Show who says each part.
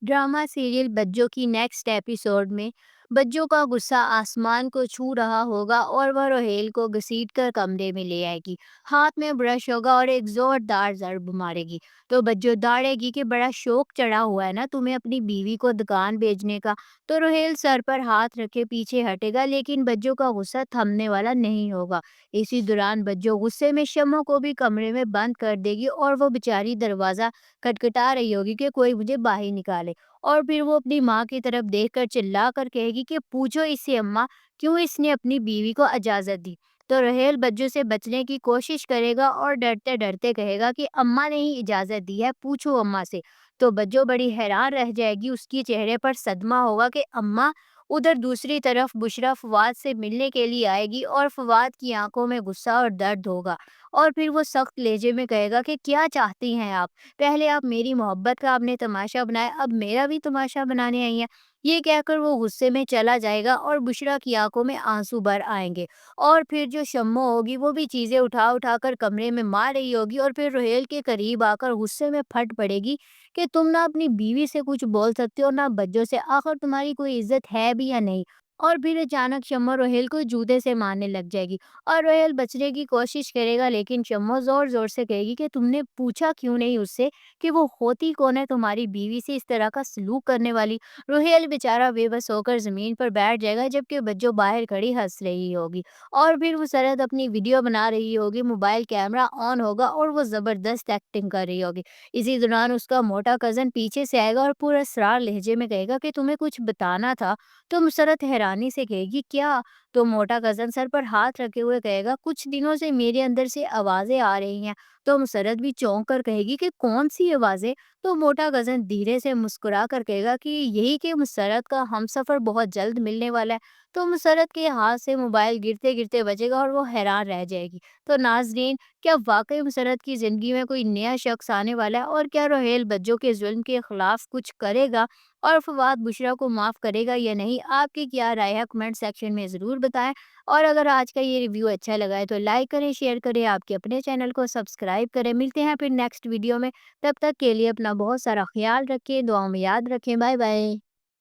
Speaker 1: Drama serial Bajjo की next episode में बज्जो का गुस्सा आसमान को छू रहा होगा और वह रोहेल को घसीटकर कमरे में ले आएगी। हाथ में ब्रश होगा और एक जोरदार ज़रब मारेगी। तो बज्जो दाड़ेगी कि बड़ा शौक चढ़ा हुआ है ना तुम्हें अपनी बीवी को दुकान भेजने का। तो रोहेल सर पर हाथ रखे पीछे हटेगा, लेकिन बज्जो का गुस्सा थमने वाला नहीं होगा। इसी दौरान बज्जो गुस्से में शम्मो को भी कमरे में बंद कर देगी और वो बेचारी दरवाज़ा खटखटा रही होगी कि कोई मुझे बाहर निकाले। और फिर वो अपनी माँ की तरफ देखकर चिल्ला कर कहेगी कि पूछो इससे अम्मा, क्यों इसने अपनी बीवी को इजाज़त दी। तो रहेल बज्जो से बचने की कोशिश करेगा और डरते डरते कहेगा कि अम्मा ने ही इजाज़त दी है, पूछो अम्मा से। तो बज्जो बड़ी हैरान रह जाएगी, उसके चेहरे पर सदमा होगा कि अम्मा। उधर दूसरी तरफ बुशरा फवाद से मिलने के लिए आएगी और फवाद की आंखों में गुस्सा और दर्द होगा। और फिर वो सख्त लहजे में कहेगा कि क्या चाहती हैं आप? पहले आप मेरी मोहब्बत का आपने तमाशा बनाया, अब मेरा भी तमाशा बनाने आई हैं। ये कहकर वो गुस्से में चला जाएगा और बुशरा की आंखों में आंसू भर आएंगे। और फिर जो शम्मो होगी वो भी चीज़ें उठा उठा कर कमरे में मार रही होगी और फिर रोहेल के करीब आकर गुस्से में फट पड़ेगी कि तुम ना अपनी बीवी से कुछ बोल सकते हो ना बच्चों से, आखिर तुम्हारी कोई इज्जत है भी या नहीं। और फिर अचानक शम्मो रोहेल को जूते से मारने लग जाएगी और रोहेल बचने की कोशिश करेगा, लेकिन शम्मो जोर जोर से कहेगी कि तुमने पूछा क्यों नहीं उससे कि वो होती कौन है तुम्हारी बीवी से इस तरह का सलूक करने वाली। रोहेल बेचारा बेबस होकर जमीन पर बैठ जाएगा, जबकि बज्जो बाहर खड़ी हंस रही होगी। और फिर वो सरहद अपनी वीडियो बना रही होगी, मोबाइल कैमरा ऑन होगा और वो जबरदस्त एक्टिंग कर रही होगी। इसी दौरान उसका मोटा कजन पीछे से आएगा और पूरा असरार लहजे में कहेगा कि तुम्हें कुछ बताना था। तो मुसरत हैरानी से कहेगी क्या? तो मोटा कजन सर पर हाथ रखे हुए कहेगा कुछ दिनों से मेरे अंदर से आवाजें आ रही हैं। तो मुसरत भी चौंक कर कहेगी कि कौन सी आवाजें? तो मोटा कजन धीरे से मुस्कुरा कर कहेगा कि यही कि मुसरत का हमसफर बहुत जल्द मिलने वाला है। तो मुसरत के हाथ से मोबाइल गिरते गिरते बचेगा और वो हैरान रह जाएगी। तो नाजरीन, क्या वाकई मुसरत की जिंदगी में कोई नया शख्स आने वाला है और क्या रोहेल बज्जो के जुल्म के खिलाफ कुछ करेगा और फवाद बुशरा को माफ़ करेगा या नहीं? आपकी क्या राय है? कमेंट सेक्शन में ज़रूर बताएं। और अगर आज का ये रिव्यू अच्छा लगा है तो लाइक करें, शेयर करें, आपके अपने चैनल को सब्सक्राइब करें। मिलते हैं फिर नेक्स्ट वीडियो में। तब तक के लिए अपना बहुत सारा ख्याल रखें, दुआओं में याद रखें। Bye bye.